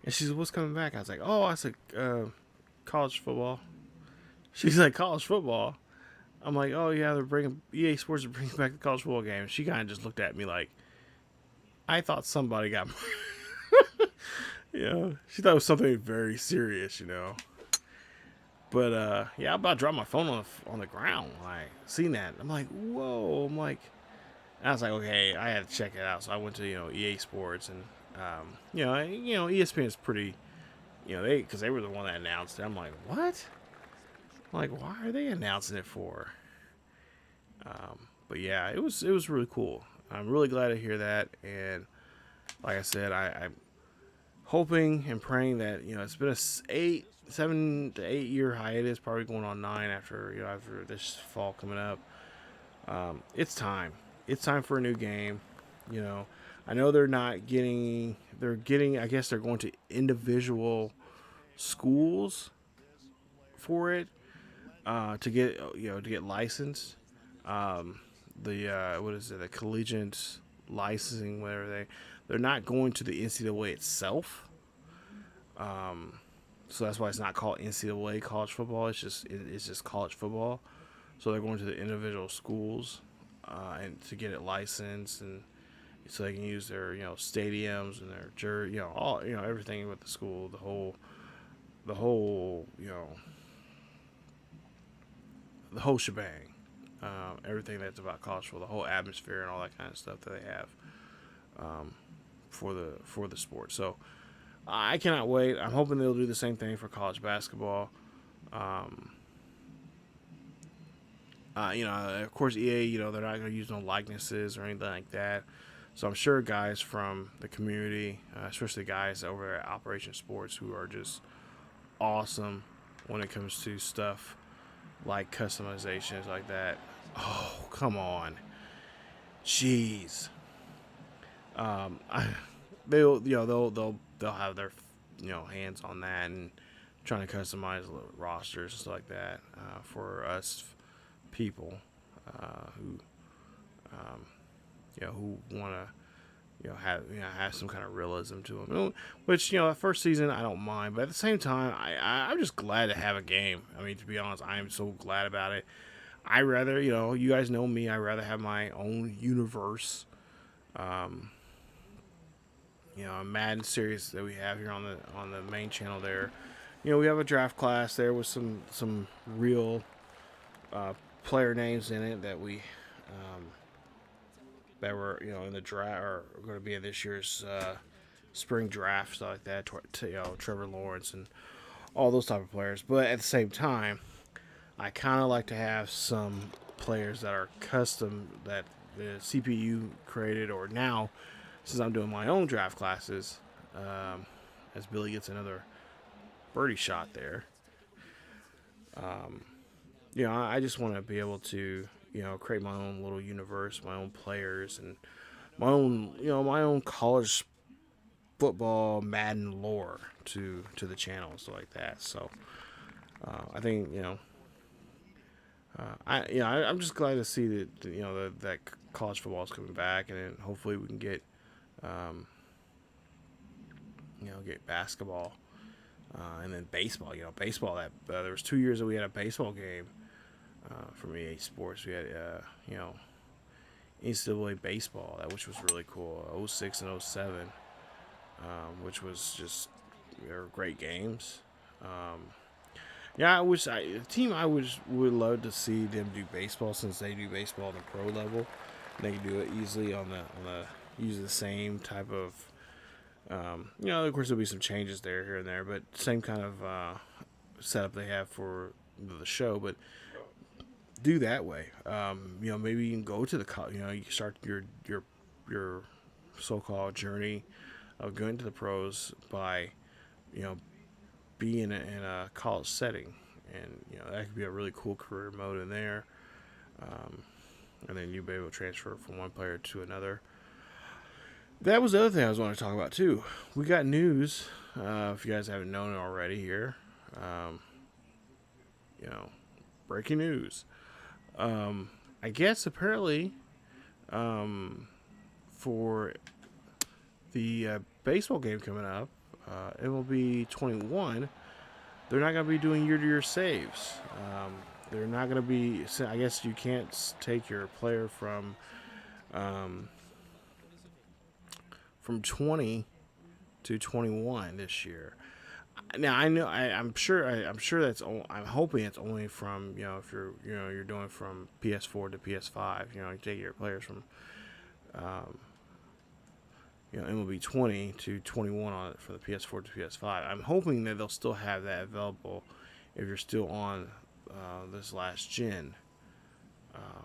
And she said, what's coming back? I was like, oh, I said, college football. She's like, college football? I'm like, oh, yeah, EA Sports are bringing back the college football game. And she kind of just looked at me like, I thought somebody got she thought it was something very serious, But, yeah, I'm about to drop my phone on the ground. Like, seen that. I'm like, whoa. I'm like, I was like, okay, I had to check it out. So I went to, EA Sports and, ESPN is pretty, because they were the one that announced it. I'm like, what? I'm like, why are they announcing it for? But yeah, it was really cool. I'm really glad to hear that. And like I said, I'm hoping and praying that, it's been a 7 to 8 year hiatus, probably going on 9 after this fall coming up. It's time. It's time for a new game. I know they're getting, I guess they're going to individual schools for it, to get licensed. The collegiate licensing, whatever they're not going to the NCAA itself. So that's why it's not called NCAA college football. It's just college football. So they're going to the individual schools, and to get it licensed, and so they can use their stadiums and their jersey, all everything with the school, the whole the whole shebang. Everything that's about college football, the whole atmosphere and all that kind of stuff that they have for the sport. So I cannot wait. I'm hoping they'll do the same thing for college basketball. Of course, EA, they're not going to use no likenesses or anything like that. So I'm sure guys from the community, especially guys over at Operation Sports, who are just awesome when it comes to stuff like customizations like that. Oh, come on. Jeez. They'll have their hands on that and trying to customize rosters and stuff like that for us people who who want to have some kind of realism to them. Which the first season I don't mind, but at the same time I'm just glad to have a game. I mean, to be honest, I am so glad about it. I rather you guys know me. I rather have my own universe. A Madden series that we have here on the main channel there. We have a draft class there with some real player names in it that we that were in the draft or going to be in this year's spring draft, stuff like that. Trevor Lawrence and all those type of players. But at the same time, I kind of like to have some players that are custom that the CPU created, or now since I'm doing my own draft classes, as Billy gets another birdie shot there. I just want to be able to create my own little universe, my own players, and my own college football Madden lore to the channel and stuff like that. So I think I'm just glad to see that that college football is coming back, and then hopefully we can get get basketball and then baseball. Baseball. That there was 2 years that we had a baseball game from EA Sports. We had NCAA baseball, which was really cool. 06 and 07, which was just they were great games. I wish the team I would love to see them do baseball, since they do baseball on the pro level. They can do it easily on the use the same type of of course there'll be some changes there here and there, but same kind of setup they have for the show, but do that way. Maybe you can go to the you can start your so-called journey of going to the pros by being in a college setting, and that could be a really cool career mode in there, and then you'll be able to transfer from one player to another. That was the other thing I was wanting to talk about too. We got news, if you guys haven't known it already here. Breaking news. I guess apparently, for the baseball game coming up, MLB 21, they're not going to be doing year-to-year saves. They're not going to be. I guess you can't take your player from 20 to 21 this year. Now I know I'm sure that's I'm hoping it's only from if you're doing from PS4 to PS5. You take your players from MLB 20 to 21 on it for the PS4 to PS5. I'm hoping that they'll still have that available if you're still on this last gen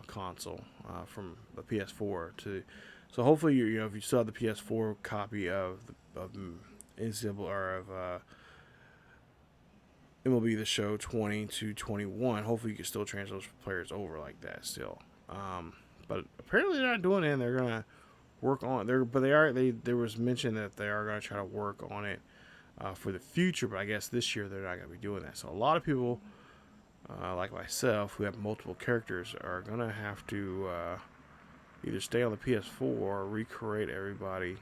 console from the PS4 to. So hopefully if you still have the PS4 copy of NCAA or of MLB The Show 20 to 21, hopefully you can still transfer those players over like that still. But apparently they're not doing it, and they're gonna work on there. But there was mention that they are gonna try to work on it for the future. But I guess this year they're not gonna be doing that. So a lot of people, like myself, who have multiple characters, are gonna have to either stay on the PS4 or recreate everybody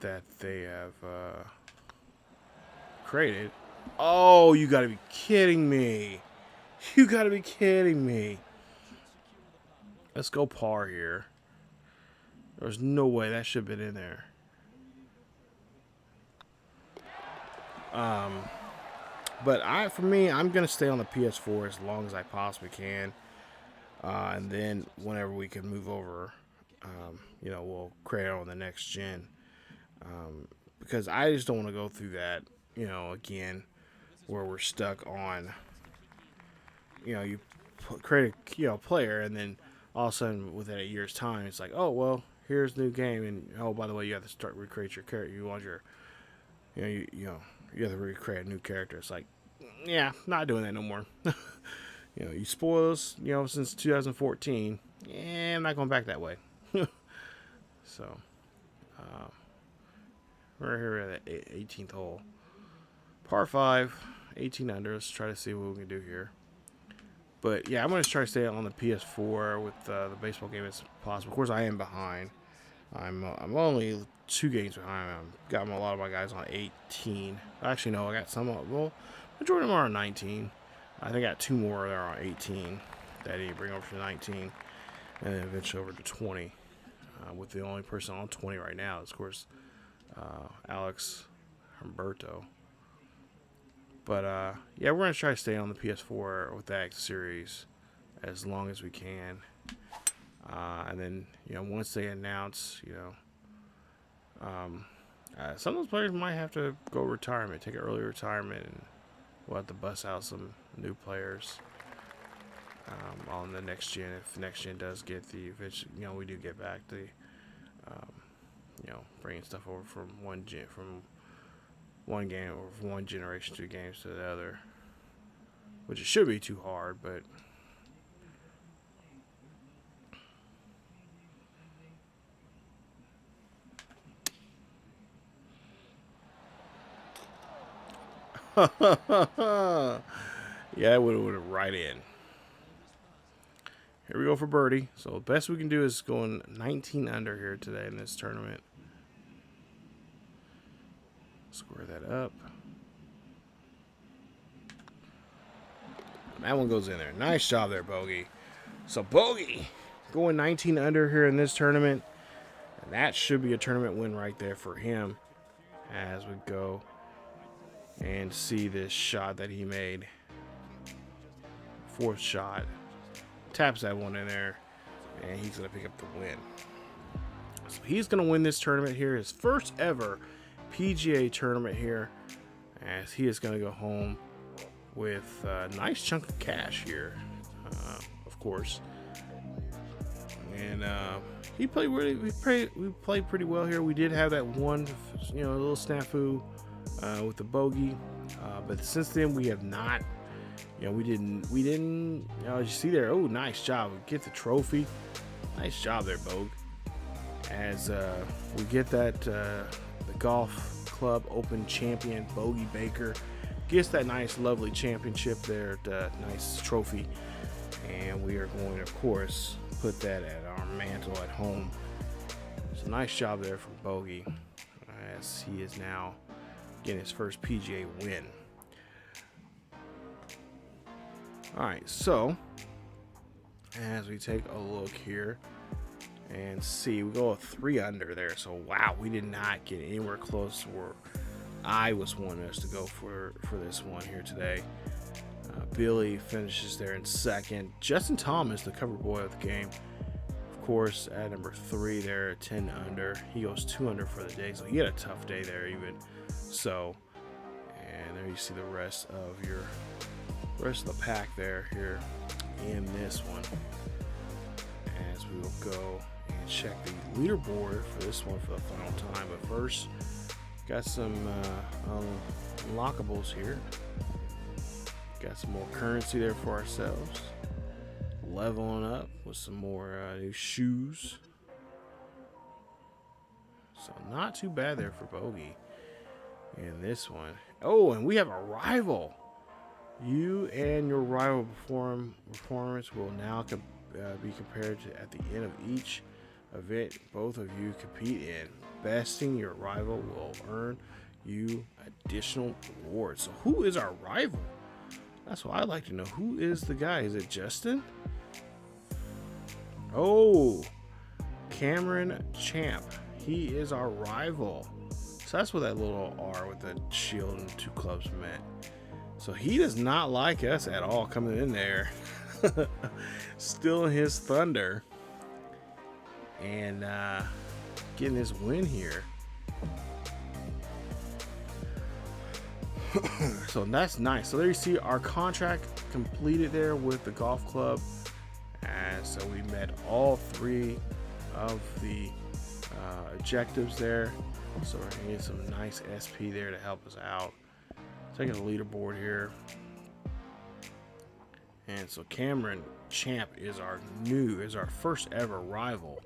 that they have created. Oh, you gotta be kidding me. You gotta be kidding me. Let's go par here. There's no way that should have been in there. But I'm gonna stay on the PS4 as long as I possibly can. And then whenever we can move over, we'll create it on the next gen. Because I just don't want to go through that, again, where we're stuck on, you create a player, and then all of a sudden within a year's time, it's like, oh, well, here's the new game, and oh, by the way, you have to recreate your character. You want your, you have to recreate a new character. It's like, yeah, not doing that no more. You spoil us, since 2014. Yeah, I'm not going back that way. So, we're here at the 18th hole. Par 5, 18 under. Let's try to see what we can do here. But yeah, I'm going to try to stay on the PS4 with the baseball game as possible. Of course, I am behind. I'm only 2 games behind. I've got a lot of my guys on 18. Actually, no, I got some. Well, majority of them are on 19. I think I got 2 more that are on 18 that I need to bring over to 19, and then eventually over to 20. With the only person on 20 right now is, of course, Alex Humberto. But yeah, we're gonna try to stay on the PS4 with that series as long as we can. And then, once they announce, some of those players might have to go retirement, take an early retirement, and we'll have to bust out some new players on the next gen. If next gen does get the, we do get back the, bringing stuff over from one game or from one generation to games to the other, which it should be too hard, but. Yeah, it would have right in. Here we go for birdie. So the best we can do is going 19 under here today in this tournament. Square that up. That one goes in there. Nice job there, Bogey. So Bogey going 19 under here in this tournament. And that should be a tournament win right there for him as we go and see this shot that he made. 4th shot. Taps that one in there, and he's going to pick up the win. So he's going to win this tournament here, his first ever PGA tournament here, as he is going to go home with a nice chunk of cash here, of course. And we played pretty well here. We did have that one, little snafu with the bogey, but since then we have not. We didn't. As you see there, oh, nice job. We get the trophy. Nice job there, Bogue. As we get that, the Golf Club Open champion, Bogey Baker, gets that nice, lovely championship there, the nice trophy. And we are going to, of course, put that at our mantle at home. It's a nice job there from Bogey, as he is now getting his first PGA win. Alright, so as we take a look here and see, we go 3 under there. So wow, we did not get anywhere close to where I was wanting us to go for this one here today. Billy finishes there in 2nd. Justin Thomas, the cover boy of the game, of course, at number 3 there at 10 under. He goes 2 under for the day, so he had a tough day there even. So, and there you see the rest of the pack there here in this one, as we will go and check the leaderboard for this one for the final time. But first, got some unlockables here. Got some more currency there for ourselves. Leveling up with some more new shoes. So not too bad there for Bogey in this one. Oh, and we have a rival. You and your rival performance will now be compared to at the end of each event both of you compete in. Besting your rival will earn you additional rewards. So who is our rival? That's what I'd like to know. Who is the guy? Is it Justin? Oh, Cameron Champ. He is our rival. So that's what that little R with the shield and 2 clubs meant. So he does not like us at all coming in there. Stealing his thunder. And getting his win here. So that's nice. So there you see our contract completed there with the golf club. And so we met all 3 of the objectives there. So we're going to get some nice SP there to help us out. Taking the leaderboard here. And so Cameron Champ is our first ever rival.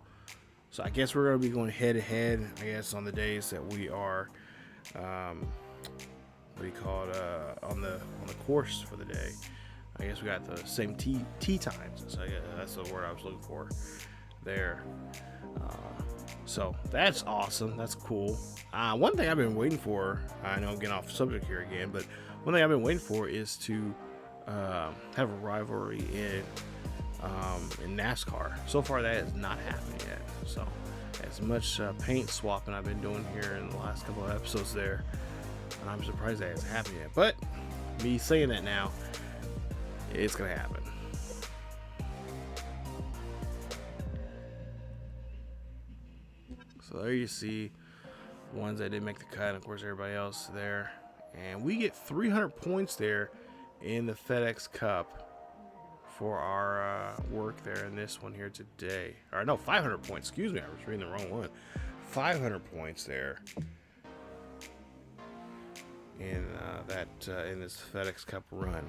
So I guess we're going to be going head to head, I guess, on the days that we are what do you call it, on the course for the day. I guess we got the same tee times. So that's the word I was looking for there. So that's awesome. That's cool. One thing I've been waiting for, I know I'm getting off subject here again, but one thing I've been waiting for is to have a rivalry in NASCAR. So far, that has not happened yet. So as much paint swapping I've been doing here in the last couple of episodes there, I'm surprised that hasn't happened yet. But me saying that now, it's gonna happen. So there you see ones that didn't make the cut, and of course everybody else there. And we get 300 points there in the FedEx Cup for our work there in this one here today. Or no, 500 points. Excuse me, I was reading the wrong one. 500 points there in in this FedEx Cup run.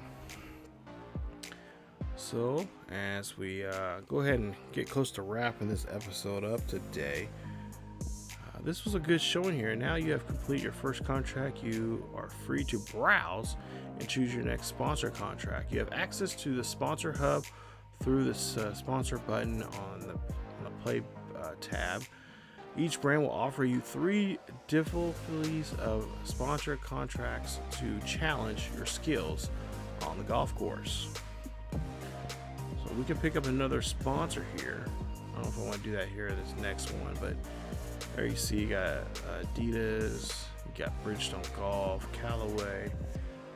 So as we go ahead and get close to wrapping this episode up today, this was a good showing here. Now you have completed your first contract. You are free to browse and choose your next sponsor contract. You have access to the sponsor hub through this sponsor button on the play tab. Each brand will offer you 3 difficulties of sponsor contracts to challenge your skills on the golf course. So we can pick up another sponsor here. I don't know if I want to do that here, this next one, but there you see you got Adidas, you got Bridgestone Golf, Callaway,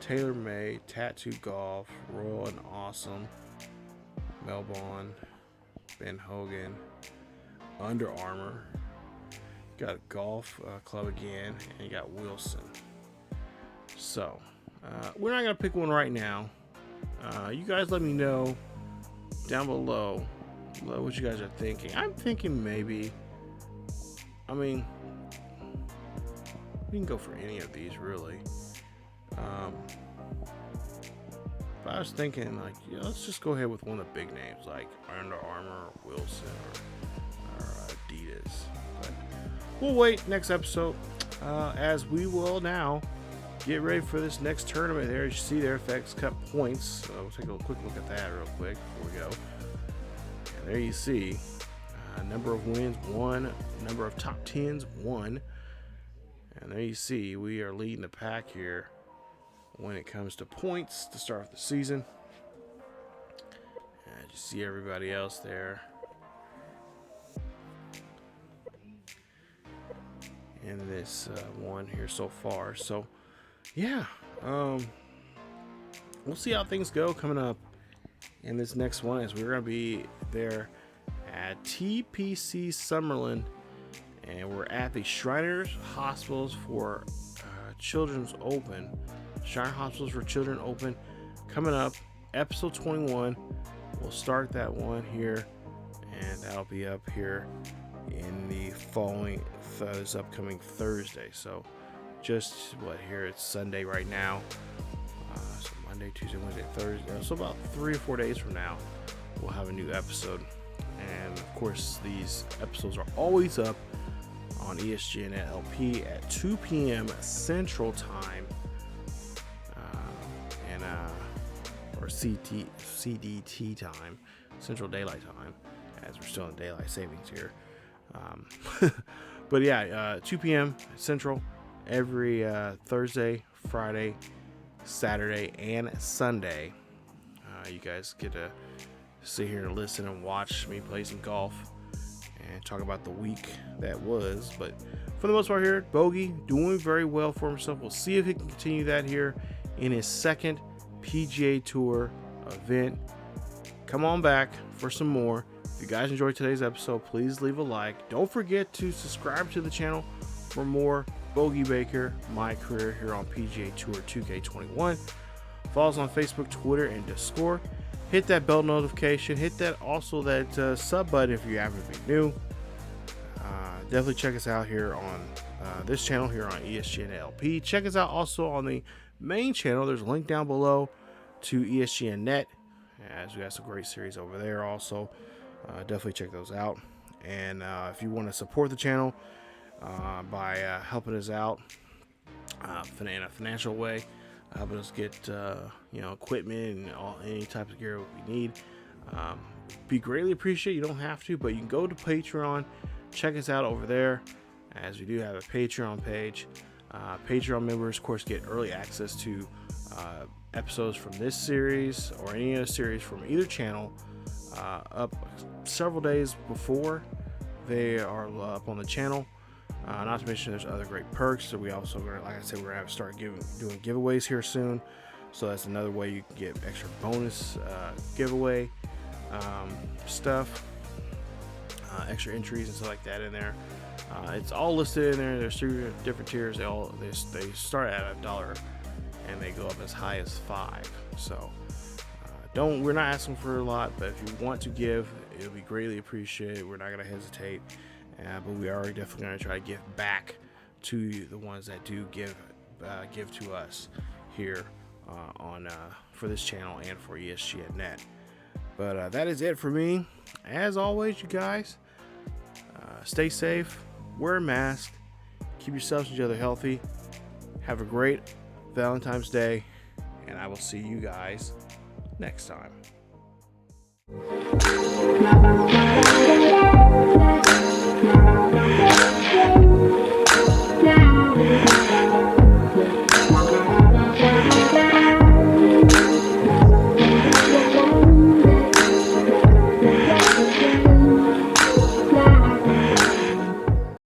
TaylorMade, Tattoo Golf, Royal and Awesome, Melbourne, Ben Hogan, Under Armour, you got Golf Club again, and you got Wilson. So we're not gonna pick one right now. You guys let me know down below what you guys are thinking. I'm thinking maybe, I mean, we can go for any of these really. But I was thinking, like, yeah, let's just go ahead with one of the big names like Under Armour, Wilson, or Adidas. But we'll wait next episode, as we will now get ready for this next tournament. There you see there, FedEx Cup points. So we'll take a quick look at that real quick before we go. And there you see. Number of wins, 1. Number of top 10s, 1. And there you see we are leading the pack here when it comes to points to start off the season. And you see everybody else there in this one here so far. So yeah, we'll see how things go coming up in this next one, as we're going to be there at TPC Summerlin, and we're at the Shriners Hospitals for Children's Open. Shriner Hospitals for Children Open coming up, episode 21. We'll start that one here, and that'll be up here in the following this upcoming Thursday. So just here, it's Sunday right now. So Monday, Tuesday, Wednesday, Thursday. So about 3 or 4 days from now, we'll have a new episode. And of course, these episodes are always up on ESGNet LP at 2 p.m. Central Time, or CDT time, Central Daylight Time, as we're still in daylight savings here. But yeah, 2 p.m. Central every Thursday, Friday, Saturday, and Sunday. You guys get to sit here and listen and watch me play some golf and talk about the week that was. But for the most part here, Bogey doing very well for himself. We'll see if he can continue that here in his second PGA Tour event. Come on back for some more. If you guys enjoyed today's episode, please leave a like. Don't forget to subscribe to the channel for more Bogey Baker, my career here on PGA Tour 2K21. Follow us on Facebook, Twitter, and Discord. Hit that bell notification. Hit that sub button if you happen to be new. Definitely check us out here on this channel here on ESGN LP. Check us out also on the main channel. There's a link down below to ESGNet, as we got some great series over there also. Definitely check those out. And if you want to support the channel by helping us out in a financial way. Help us get equipment and any type of gear we need. Be greatly appreciated. You don't have to, but you can go to Patreon, check us out over there, as we do have a Patreon page. Patreon members, of course, get early access to episodes from this series or any other series from either channel up several days before they are up on the channel. Not to mention there's other great perks. So we also, like I said, we're going to start doing giveaways here soon. So that's another way you can get extra bonus giveaway stuff, extra entries and stuff like that in there. It's all listed in there. There's 3 different tiers. They start at $1 and they go up as high as $5. So we're not asking for a lot, but if you want to give, it'll be greatly appreciated. We're not going to hesitate. But we are definitely going to try to give back to the ones that do give to us here for this channel and for ESGNet. But that is it for me. As always, you guys, stay safe, wear a mask, keep yourselves and each other healthy. Have a great Valentine's Day, and I will see you guys next time.